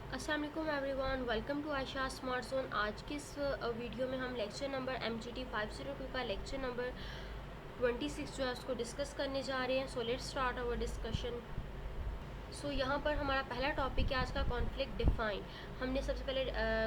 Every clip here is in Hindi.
अस्सलाम वालेकुम everyone, welcome to Ayesha smart zone. आज की इस वीडियो में हम लेक्चर नंबर MGT 502 का लेक्चर नंबर 26 जो है उसको डिस्कस करने जा रहे हैं। So let's start our discussion. यहाँ पर हमारा पहला टॉपिक है आज का कॉन्फ्लिक्ट डिफाइन। हमने सबसे पहले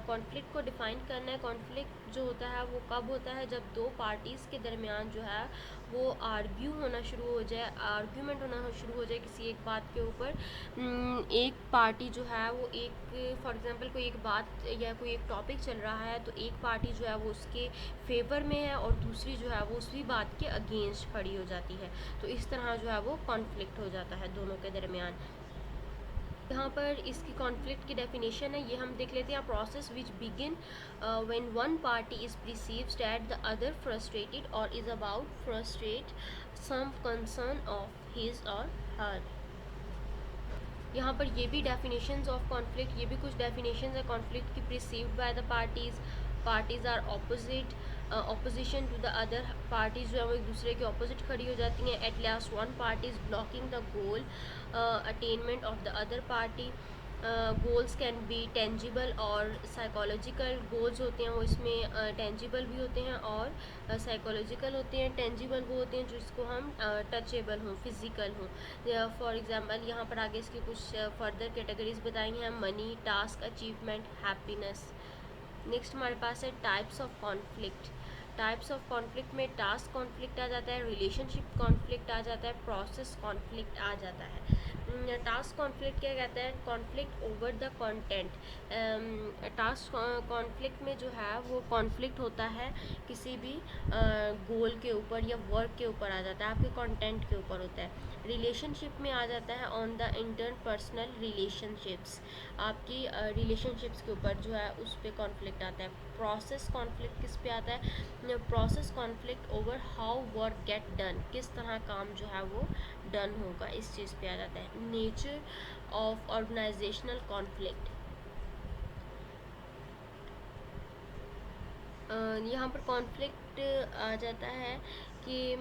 कॉन्फ्लिक्ट को डिफ़ाइन करना है। कॉन्फ्लिक्ट जो होता है वो कब होता है, जब दो पार्टीज़ के दरमियान जो है वो आर्ग्यू होना शुरू हो जाए, आर्ग्यूमेंट होना शुरू हो जाए किसी एक बात के ऊपर। एक पार्टी जो है वो फॉर एग्ज़ाम्पल कोई एक बात या कोई एक टॉपिक चल रहा है तो एक पार्टी जो है वो उसके फेवर में है और दूसरी जो है वो उसी बात के अगेंस्ट खड़ी हो जाती है। तो इस तरह जो है वो कॉन्फ्लिक्ट हो जाता है दोनों के दरमियान। यहाँ पर इसकी कॉन्फ्लिक्ट की डेफिनेशन है, ये हम देख लेते हैं। Process which begin when one party is perceives that the other frustrated or is about frustrate some concern of his or her. यहाँ पर ये भी डेफिनेशंस ऑफ कॉन्फ्लिक्ट, ये भी कुछ डेफिनेशंस है कॉन्फ्लिक्ट की। Perceived by the parties are opposite, opposition to the other parties जो है वो एक दूसरे के ऑपोजिट खड़ी हो जाती हैं। At last one party is blocking the goal attainment of the other party. Goals can be tangible और साइकोलॉजिकल। गोल्स होते हैं वो इसमें टेंजिबल भी होते हैं और साइकोलॉजिकल होते हैं। टेंजिबल वो होते हैं जिसको हम टचेबल हों, फिज़िकल हों। फॉर एग्ज़ाम्पल यहाँ पर आगे इसकी कुछ फर्दर कैटेगरीज बताई हैं: money, task achievement, happiness. Next हमारे पास है types of conflict. Types of conflict में टास्क कॉन्फ्लिक्ट आ जाता है, रिलेशनशिप कॉन्फ्लिक्ट आ जाता है, प्रोसेस कॉन्फ्लिक्ट आ जाता है। टास्क कॉन्फ्लिक्ट क्या कहता है? Conflict over the content. Task conflict में जो है वो कॉन्फ्लिक्ट होता है किसी भी गोल के ऊपर या वर्क के ऊपर आ जाता है, आपके कंटेंट के ऊपर होता है। रिलेशनशिप में आ जाता है ऑन द इंटरपर्सनल रिलेशनशिप्स, आपकी रिलेशनशिप्स के ऊपर जो है उस पर कॉन्फ्लिक्ट आता है। प्रोसेस कॉन्फ्लिक्ट किस पे आता है? Process conflict over how work get done, किस तरह काम जो है वो डन होगा, इस चीज़ पे आ जाता है। नेचर ऑफ ऑर्गेनाइजेशनल कॉन्फ्लिक्ट, यहाँ पर कॉन्फ्लिक्ट आ जाता है कि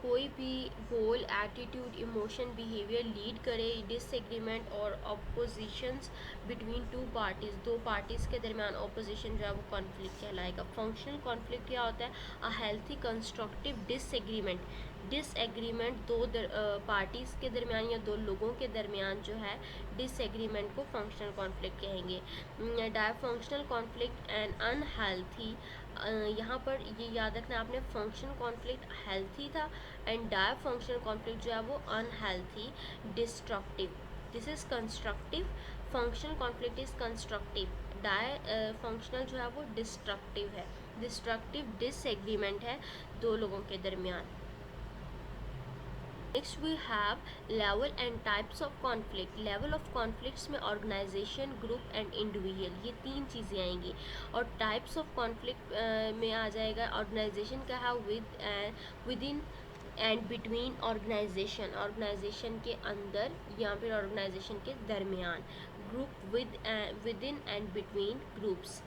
कोई भी गोल, एटीट्यूड, इमोशन, बिहेवियर लीड करे डिसएग्रीमेंट और अपोजिशंस बिटवीन टू पार्टीज़, दो पार्टीज़ के दरमियान अपोजिशन जो है वो कॉन्फ्लिक्ट कहलाएगा। फंक्शनल कॉन्फ्लिक्ट क्या होता है? अ हेल्थी कंस्ट्रक्टिव डिसएग्रीमेंट। डिसएग्रीमेंट दो पार्टीज़ के दरमियान या दो लोगों के दरमियान जो है डिसएग्रीमेंट को फंक्शनल कॉन्फ्लिक्ट कहेंगे। डायफंक्शनल कॉन्फ्लिक्ट एंड अनहेल्थी, यहाँ पर ये याद रखना आपने, फंक्शनल कॉन्फ्लिक्ट हेल्थी था एंड डायफंक्शनल कॉन्फ्लिक्ट जो है वो unhealthy, destructive. This is constructive, functional conflict is constructive. Functional जो है वो डिस्ट्रक्टिव है। डिस्ट्रक्टिव डिसएग्रीमेंट है दो लोगों के दरमियान। Next we have level and types of conflict. Level of conflicts में ऑर्गेनाइजेशन, ग्रुप एंड इंडिविजुअल, ये तीन चीज़ें आएंगी। और टाइप्स ऑफ कॉन्फ्लिक्ट में आ जाएगा ऑर्गेनाइजेशन का है within and between organisation, organisation के अंदर या फिर ऑर्गेनाइजेशन के दरमियान। Group within and between groups.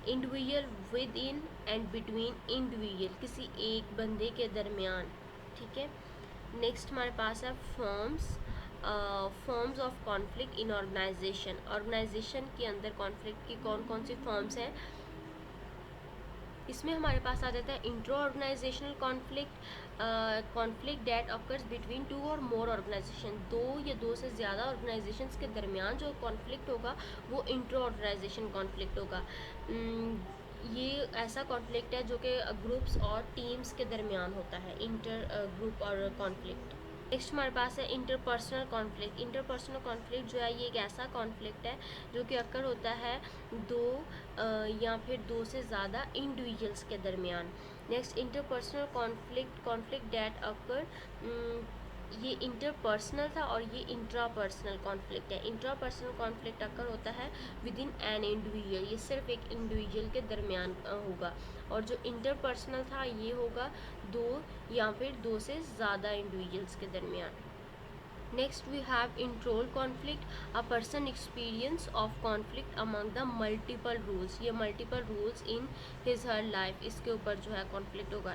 Individual within and between individual, किसी एक बंदे के दरमियान। ठीक है। नेक्स्ट हमारे पास है forms of conflict in organisation. Organisation के अंदर कॉन्फ्लिक्ट की कौन कौन सी फॉर्म्स हैं? इसमें हमारे पास आ जाता है intro organisational conflict, conflict that occurs between two or more organisation, दो या दो से ज़्यादा ऑर्गेनाइजेशंस के दरमियान जो कॉन्फ्लिक्ट होगा वो इंट्रो ऑर्गेनाइजेशन कॉन्फ्लिक्ट होगा। ये ऐसा कॉन्फ्लिक्ट है जो कि ग्रुप्स और टीम्स के दरमियान होता है, इंटर ग्रुप और कॉन्फ्लिक्ट। नेक्स्ट हमारे पास है इंटरपर्सनल कॉन्फ्लिक्ट। इंटरपर्सनल कॉन्फ्लिक्ट जो है ये एक ऐसा कॉन्फ्लिक्ट है जो कि अक्कर होता है दो या फिर दो से ज़्यादा इंडिविजुअल्स के दरमियान। Next interpersonal conflict, conflict that occur, ये इंटरपर्सनल था और ये इंट्रापर्सनल कॉन्फ्लिक्ट है। इंट्रापर्सनल कॉन्फ्लिक्ट अक्कर होता है विद इन एन इंडिविजुअल, ये सिर्फ एक इंडिविजुअल के दरमियान होगा। और जो इंटरपर्सनल था ये होगा दो या फिर दो से ज़्यादा इंडिविजुअल्स के दरमियान। Next we have introl conflict, a person experience of conflict among the multiple rules. ये multiple rules in his her life, इसके ऊपर जो है conflict होगा.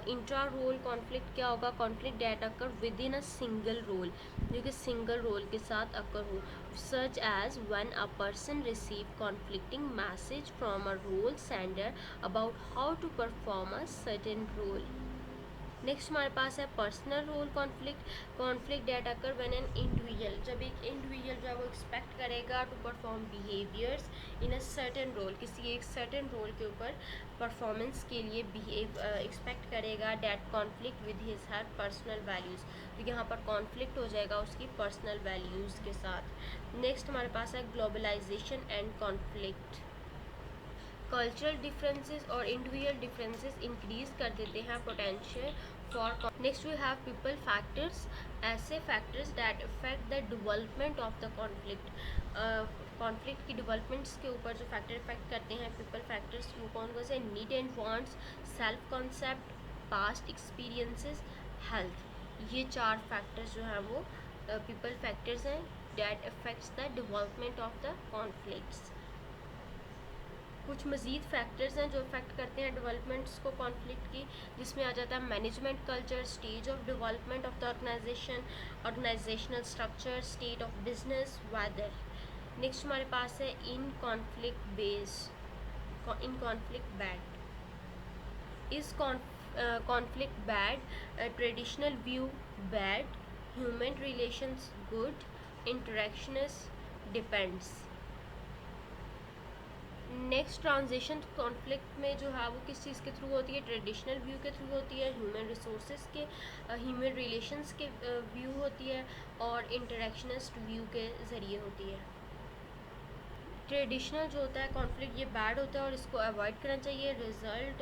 इंट्रा रोल conflict क्या होगा? conflict that occur within a single role, जो कि single role के साथ occur हो, such as when a person receive conflicting message from a role sender about how to perform a certain role. Next हमारे पास है personal role conflict, conflict that occur when an individual, जब एक इंडिविजुअल जो है वो एक्सपेक्ट करेगा to perform behaviours in a certain role, किसी एक सर्टेन रोल के ऊपर परफॉर्मेंस के लिए बिहेव एक्सपेक्ट करेगा, that conflict with his her personal values, तो यहाँ पर कॉन्फ्लिक्ट हो जाएगा उसकी पर्सनल वैल्यूज़ के साथ. नेक्स्ट हमारे पास है globalization and conflict. Cultural differences और इंडिविजुअल डिफरेंसेस इंक्रीज कर देते हैं potential for. Next we have people factors, ऐसे factors that affect the development of the conflict. Conflict की डेवलपमेंट्स के ऊपर जो फैक्टर इफेक्ट करते हैं पीपल फैक्टर्स, वो कौन कौन से? Need and wants, self concept, past experiences, health. ये 4 फैक्टर्स जो हैं वो पीपल फैक्टर्स हैं that affects the development of the conflicts. कुछ मज़ीद फैक्टर्स हैं जो इफ़ेक्ट करते हैं डेवलपमेंट्स को कॉन्फ्लिक्ट की, जिसमें आ जाता है management culture, stage of development of the organization, organizational structure, state of business, weather. Next हमारे पास है in conflict base, in conflict bad. Is conflict bad? Traditional view bad, human relations good, interactions depends. Next transition conflict में जो है वो किस चीज़ के थ्रू होती है? ट्रेडिशनल व्यू के थ्रू होती है, ह्यूमन रिसोर्सेज के, ह्यूमन रिलेशंस के व्यू होती है, और इंटरेक्शनिस्ट व्यू के ज़रिए होती है. ट्रेडिशनल जो होता है कॉन्फ्लिक्ट, ये बैड होता है और इसको अवॉइड करना चाहिए. रिज़ल्ट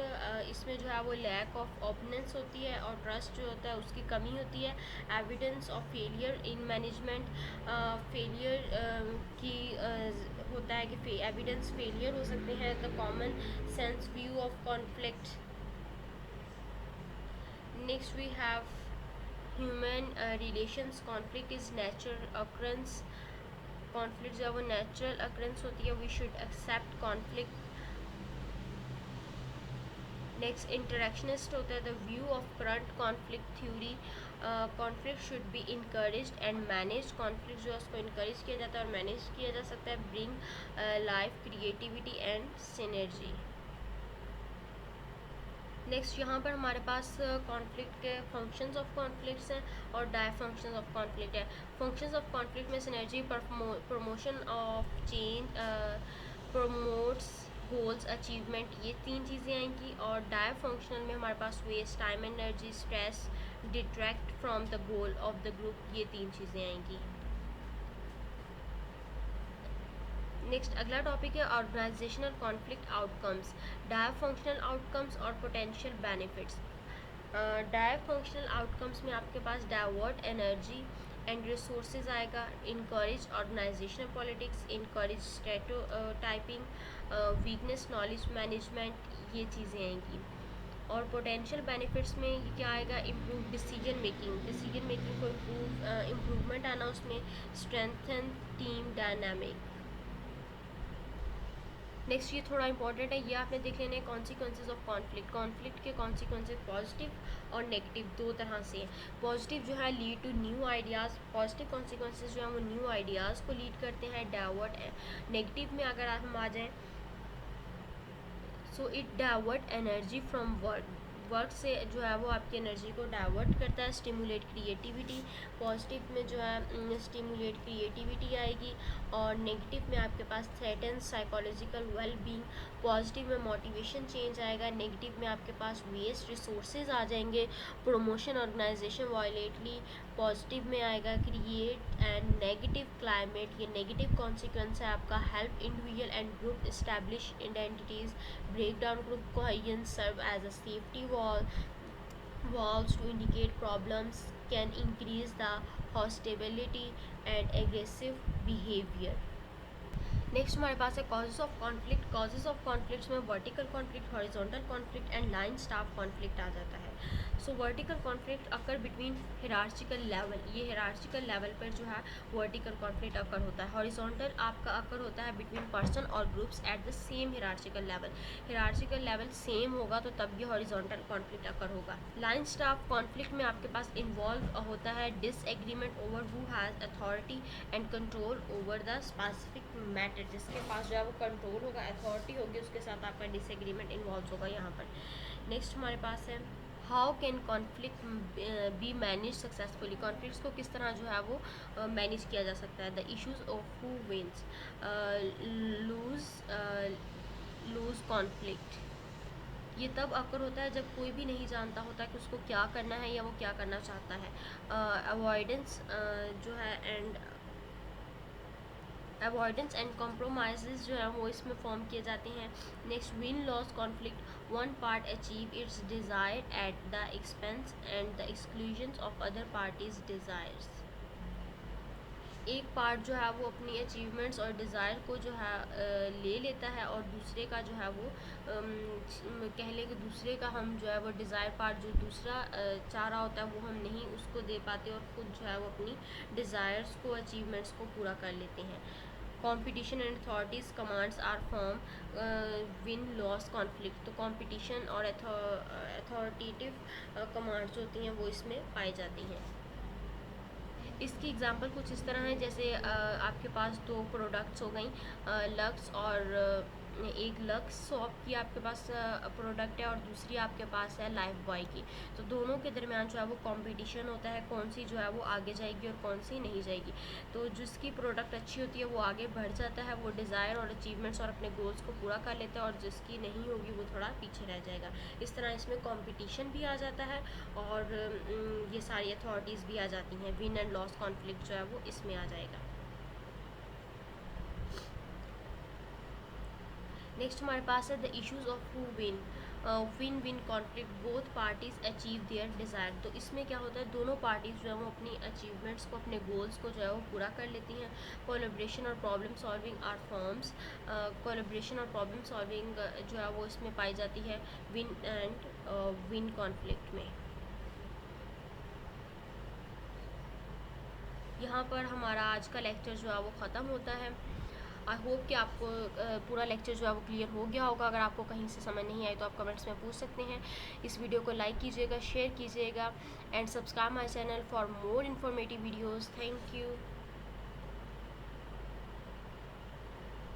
इसमें जो है वो लैक ऑफ ओपनेंस होती है और ट्रस्ट जो होता है उसकी कमी होती है. Evidence of failure in management, failure की होता है कि एविडेंस फेलियर हो सकते हैं. The common sense view of conflict. Next we have human relations. Conflict is natural occurs. कॉन्फ्लिक्ट जो है वो नेचुरल अक्रंस होती है. We should accept conflict. Next interactionist होता है the view of current conflict theory. Conflict should be encouraged and manage. Conflict जो है उसको इनकरेज किया जाता है और मैनेज किया जा सकता है. Bring life creativity and synergy. Next यहाँ पर हमारे पास कॉन्फ्लिक्ट के फंक्शंस ऑफ कॉन्फ्लिक्ट्स हैं और डाय फंक्शंस ऑफ कॉन्फ्लिक्ट है. फंक्शंस ऑफ कॉन्फ्लिक्ट में synergy, promotion of change, promotes goals achievement, ये 3 चीज़ें आएंगी. और डाय फंक्शनल में हमारे पास waste time, energy, stress, distract from the goal of the group, ये 3 चीज़ें आएंगी. नेक्स्ट अगला टॉपिक है organizational conflict outcomes, di functional outcomes और potential benefits. Dysfunctional outcomes में आपके पास डाइवर्ट एनर्जी एंड रिसोर्सेज आएगा, encourage organizational politics, encourage stereotyping, weakness knowledge management, ये चीज़ें आएंगी. और पोटेंशियल बेनिफिट्स में ये क्या आएगा? Improve decision making, decision making को इम्प्रूवमेंट आना उसमें. Strengthen team dynamic. नेक्स्ट ये थोड़ा इंपॉर्टेंट है, ये आपने देख लेना है कॉन्सिक्वेंसेज ऑफ कॉन्फ्लिक्ट. कॉन्फ्लिक्ट के कॉन्सिक्वेंसेज पॉजिटिव और नेगेटिव 2 तरह से हैं. पॉजिटिव जो है lead to new ideas, positive consequences जो हैं वो न्यू आइडियाज़ को लीड करते हैं. डाइवर्ट नेगेटिव में अगर हम आ जाएँ, so it divert energy from work, work से जो है वो आपकी एनर्जी को डाइवर्ट करता है. स्टिमुलेट क्रिएटिविटी, पॉजिटिव में जो है स्टिमुलेट क्रिएटिविटी आएगी. और नेगेटिव में आपके पास threatens psychological well being. Positive में मोटिवेशन चेंज आएगा, नेगेटिव में आपके पास वेस्ट रिसोर्सेज आ जाएंगे. Promotion organisation वायलेटली. पॉजिटिव में आएगा क्रिएट एंड नेगेटिव क्लाइमेट, ये नेगेटिव कॉन्सिक्वेंस है आपका. Help individual and group establish identities. Break down group cohesion, serve as a safety walls to indicate problems, can increase the hostility and aggressive behavior. Next हमारे पास है causes of conflict. Causes of conflicts में vertical conflict, horizontal conflict and line staff conflict आ जाता है। So vertical conflict occur between hierarchical level, ये हिरार्चिकल लेवल पर जो है वर्टिकल कॉन्फ्लिक्ट अकर होता है। हॉरिजॉन्टल आपका अकर होता है बिटवीन पर्सन और groups at the same hierarchical level. Hierarchical level same होगा तो तब ये हॉरिजॉन्टल कॉन्फ्लिक्ट अकर होगा। लाइन स्टाफ कॉन्फ्लिक्ट में आपके पास इन्वॉल्व होता है disagreement over who has authority and control over the specific matter. जिसके पास जो है वो कंट्रोल होगा, अथॉरिटी होगी, उसके साथ आपका डिसएग्रीमेंट इन्वॉल्व होगा यहाँ पर। नेक्स्ट हमारे पास है how can conflict be manage successfully. Conflicts को किस तरह जो है वो मैनेज किया जा सकता है। The issues of who wins, lose conflict, ये तब अकर होता है जब कोई भी नहीं जानता होता कि उसको क्या करना है या वो क्या करना चाहता है। अवॉइडेंस जो है एंड अवॉइडेंस एंड कॉम्प्रोमाइज़ जो है वो इसमें फॉर्म किए जाते हैं। Next win loss conflict, one part achieve it's desire at the expense and the exclusion of other parties desires. एक पार्ट जो है वो अपनी अचीवमेंट्स और डिज़ायर को जो है ले लेता है और दूसरे का जो है वो कह लें कि दूसरे का हम जो है वो डिज़ायर पार्ट जो दूसरा चाह रहा होता है वो हम नहीं उसको दे पाते और खुद जो है वो अपनी डिज़ायर्स को, अचीवमेंट्स को पूरा कर लेते हैं। Competition and authorities commands are form win loss conflict. तो कंपटीशन और अथॉरिटेटिव कमांड्स होती हैं वो इसमें पाई जाती हैं। इसकी एग्जांपल कुछ इस तरह है जैसे आपके पास दो प्रोडक्ट्स हो गई, लक्स और एक लक्स शॉप की आपके पास प्रोडक्ट है और दूसरी आपके पास है लाइफ बॉय की। तो दोनों के दरमियान जो है वो कंपटीशन होता है कौन सी जो है वो आगे जाएगी और कौन सी नहीं जाएगी। तो जिसकी प्रोडक्ट अच्छी होती है वो आगे बढ़ जाता है, वो डिज़ायर और अचीवमेंट्स और अपने गोल्स को पूरा कर लेता है, और जिसकी नहीं होगी वो थोड़ा पीछे रह जाएगा। इस तरह इसमें कंपटीशन भी आ जाता है और ये सारी अथॉरिटीज़ भी आ जाती हैं। विन एंड लॉस कॉन्फ्लिक्ट जो है वो इसमें आ जाएगा। नेक्स्ट हमारे पास है the issues of who win. Win win conflict, both parties achieve their desire. तो इसमें क्या होता है, दोनों पार्टीज़ जो है वो अपनी अचीवमेंट्स को, अपने गोल्स को जो है वो पूरा कर लेती हैं। कोलैबोरेशन और problem solving are forms. Collaboration और प्रॉब्लम सॉल्विंग जो है वो इसमें पाई जाती है विन एंड विन कॉन्फ्लिक्ट में। यहाँ पर हमारा आज का लेक्चर जो है वो ख़त्म होता है। आई होप कि आपको पूरा लेक्चर जो है वो क्लियर हो गया होगा। अगर आपको कहीं से समझ नहीं आई तो आप कमेंट्स में पूछ सकते हैं। इस वीडियो को लाइक कीजिएगा, शेयर कीजिएगा and subscribe my channel for more informative videos. Thank you.